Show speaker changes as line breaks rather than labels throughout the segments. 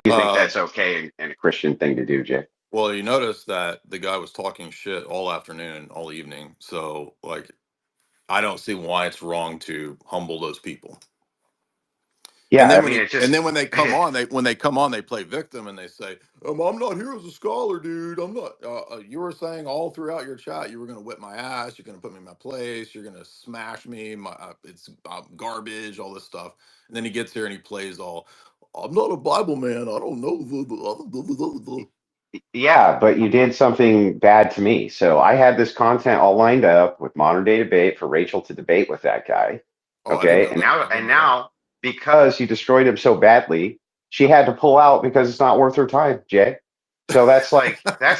You think
Uh,
that's okay and a Christian thing to do, Jay?
well, you notice that the guy was talking shit all afternoon, all evening. So, like, I don't see why it's wrong to humble those people.
Yeah,
And then
I
when
mean,
he,
it
and
just
then when they come on, they play victim and they say, "I'm not here as a scholar, dude. I'm not." You were saying all throughout your chat you were going to whip my ass. You're going to put me in my place. You're going to smash me. It's garbage. All this stuff. And then he gets here and he plays all. I'm not a Bible man. I don't know.
yeah, but you did something bad to me. So I had this content all lined up with modern day debate for Rachel to debate with that guy.
Oh, I didn't
Okay.
know
And
that.
now
I
and
didn't know that.
now because you destroyed him so badly, she had to pull out because it's not worth her time, Jay. So that's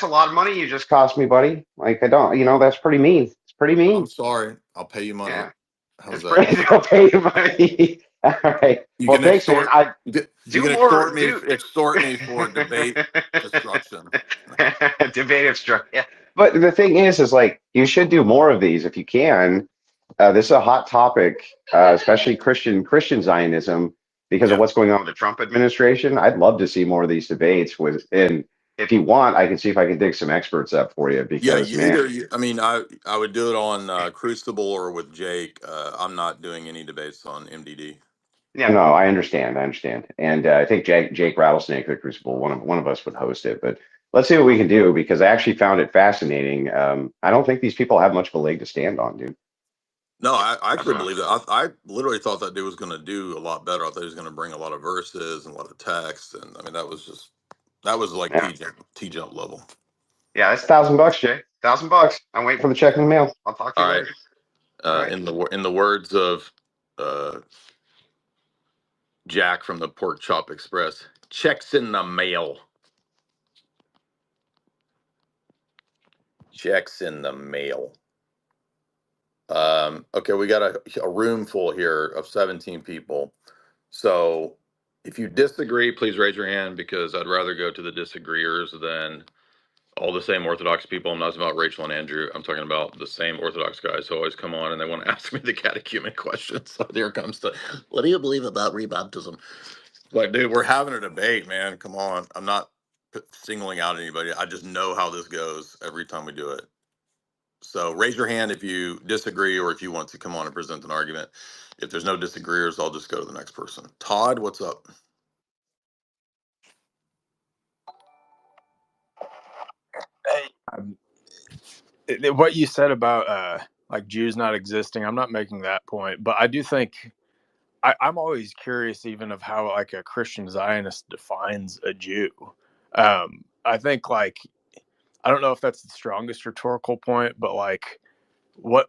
a lot of money you just cost me, buddy. Like I don't, that's pretty mean. It's pretty
I'm
mean.
sorry. I'll pay you money.
Yeah.
How's
It's
that?
pretty okay money. All right.
You
Well,
can
thanks, man. I
you
do
can
more do
extort me for debate destruction.
debate obstruct. Yeah. But the thing is like you should do more of these if you can. This is a hot topic, especially Christian Zionism, because of
Yeah.
what's going on with the Trump administration. I'd love to see more of these debates with, and if you want, I can see if I can dig some experts up for you
Yeah,
because man,
I mean, I would do it on Crucible or with Jake. I'm not doing any debates on MDD.
yeah, no, I understand, and I think Jake Rattlesnake, the Crucible, one of us would host it. But let's see what we can do because I actually found it fascinating. I don't think these people have much of a leg to stand on, dude.
No, I couldn't
So
believe that. I literally thought that dude was going to do a lot better. I thought he was going to bring a lot of verses and a lot of text, and I mean that was like
yeah,
T jump level.
yeah, that's $1,000, Jay. $1,000. I'm waiting for the check in the mail. I'll talk to
All
you
right.
later. All right.
In the words of uh, Jack from the Pork Chop Express, checks in the mail. Checks in the mail. Okay, we got a room full here of 17 people. So if you disagree, please raise your hand because I'd rather go to the disagreeers than all the same Orthodox people. I'm not talking about Rachel and Andrew. I'm talking about the same Orthodox guys who always come on and they want to ask me the catechumen questions. So here comes the, what do you believe about rebaptism? Like, dude, we're having a debate, man. Come on. I'm not singling out anybody. I just know how this goes every time we do it. So raise your hand if you disagree or if you want to come on and present an argument. If there's no disagreeers, I'll just go to the next person. Todd, what's up?
Hey, what you said about like Jews not existing, I'm not making that point, but I do think I'm always curious, even of how like a Christian Zionist defines a Jew. I think like I don't know if that's the strongest rhetorical point, but like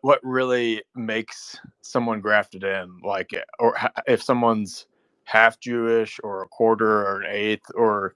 what really makes someone grafted in, like, or if someone's half Jewish or a quarter or an eighth, or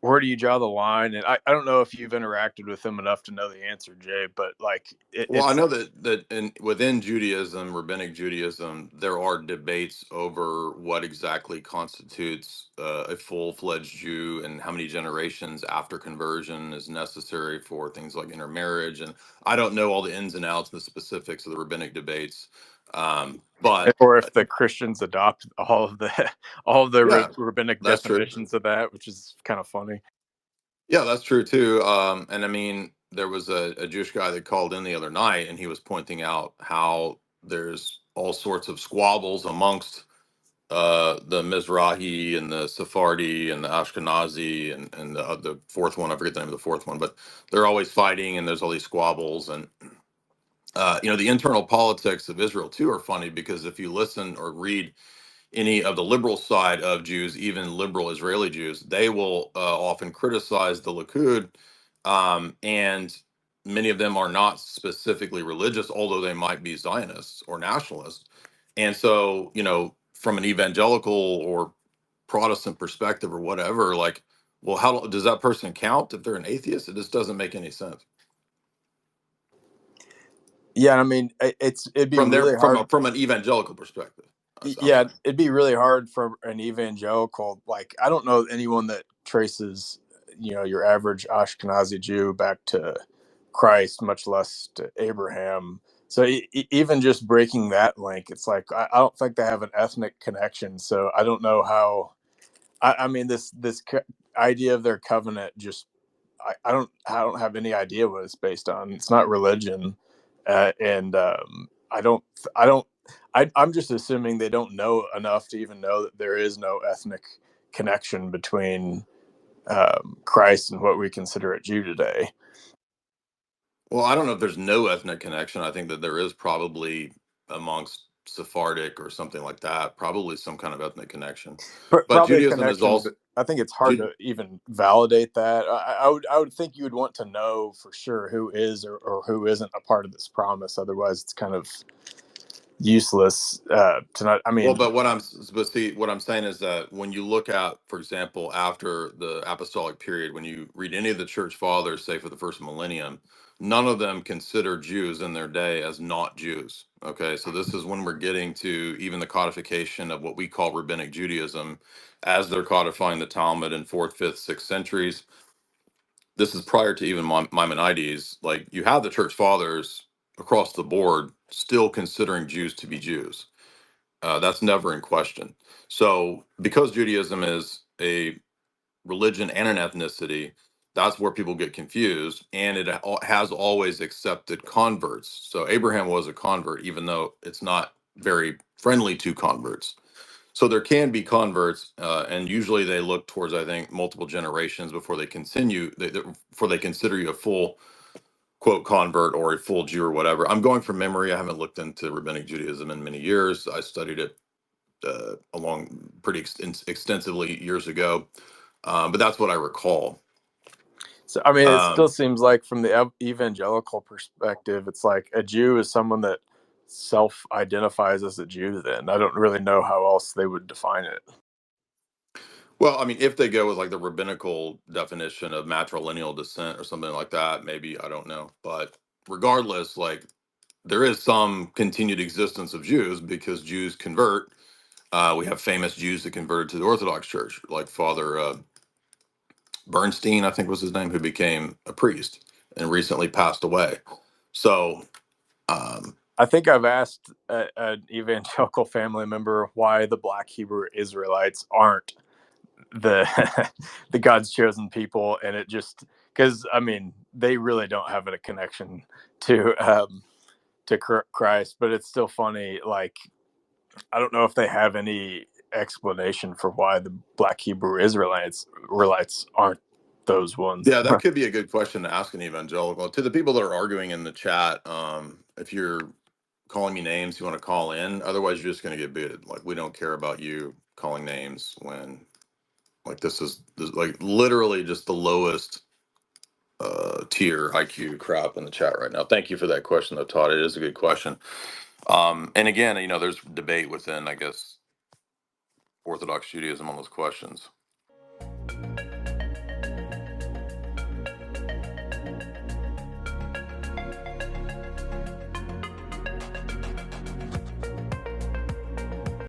where do you draw the line? And I don't know if you've interacted with him enough to know the answer, Jay, but like
Well, I
it's
know that within Judaism, rabbinic Judaism, there are debates over what exactly constitutes a full-fledged Jew and how many generations after conversion is necessary for things like intermarriage. And I don't know all the ins and outs and the specifics of the rabbinic debates, but
or if the Christians adopt all of the all of the
yeah,
rabbinic
that's true.
definitions of that, which is kind of funny.
Yeah, that's true too. And I mean, there was a Jewish guy that called in the other night, and he was pointing out how there's all sorts of squabbles amongst the Mizrahi and the Sephardi and the Ashkenazi and the fourth one. I forget the name of the fourth one, but they're always fighting, and there's all these squabbles. And the internal politics of Israel too are funny because if you listen or read any of the liberal side of Jews, even liberal Israeli Jews, they will often criticize the Likud, and many of them are not specifically religious, although they might be Zionists or nationalists. And so, from an evangelical or Protestant perspective or whatever, like, well, how does that person count if they're an atheist? It just doesn't make any sense
Yeah, I mean, it'd be
from their
really hard.
from an evangelical perspective. I'm
Yeah,
saying.
it'd be really hard for an evangelical. Like, I don't know anyone that traces, your average Ashkenazi Jew back to Christ, much less to Abraham. So even just breaking that link, it's like I don't think they have an ethnic connection. So I don't know how. I mean, this idea of their covenant just I don't have any idea what it's based on. It's not religion, and I don't I'm just assuming they don't know enough to even know that there is no ethnic connection between Christ and what we consider a Jew today.
Well, I don't know if there's no ethnic connection. I think that there is probably amongst Sephardic or something like that, probably some kind of ethnic connection. But
Probably a
Judaism is
connection,
also
but I think it's hard to even validate that. I would think you would want to know for sure who is or who isn't a part of this promise. Otherwise, it's kind of useless to not. I
well,
mean,
but see, what I'm saying is that when you look at, for example, after the apostolic period, when you read any of the church fathers, say for the first millennium, none of them considered Jews in their day as not Jews. Okay, so this is when we're getting to even the codification of what we call rabbinic Judaism, as they're codifying the Talmud in fourth, fifth, sixth centuries. This is prior to even Maimonides. Like, you have the church fathers across the board still considering Jews to be Jews. That's never in question. So, because Judaism is a religion and an ethnicity, that's where people get confused. And it has always accepted converts. So, Abraham was a convert, even though it's not very friendly to converts. So, there can be converts, and usually they look towards, I think, multiple generations before they continue, before they consider you a full quote convert or a full Jew or whatever. I'm going from memory. I haven't looked into rabbinic Judaism in many years. I studied it along pretty extensively years ago. But that's what I recall.
so I mean, it still
Um,
seems like from the evangelical perspective, it's like a Jew is someone that self-identifies as a Jew. Then I don't really know how else they would define it.
well, I mean, if they go with like the rabbinical definition of matrilineal descent or something like that, maybe, I don't know. But regardless, like, there is some continued existence of Jews because Jews convert. We have famous Jews that converted to the Orthodox Church, like Father Bernstein, I think was his name, who became a priest and recently passed away. So, um,
I think I've asked an evangelical family member why the Black Hebrew Israelites aren't the the God's chosen people, and it just because I mean they really don't have a connection to Christ, but it's still funny. Like, I don't know if they have any explanation for why the Black Hebrew Israelites aren't those ones.
yeah, that could be a good question to ask an evangelical. To the people that are arguing in the chat, if you're calling me names, you want to call in. Otherwise, you're just going to get booted. Like, we don't care about you calling names when, like, this is like literally just the lowest tier IQ crap in the chat right now. Thank you for that question, though, Todd. It is a good question. And again, there's debate within, I guess, Orthodox Judaism on those questions.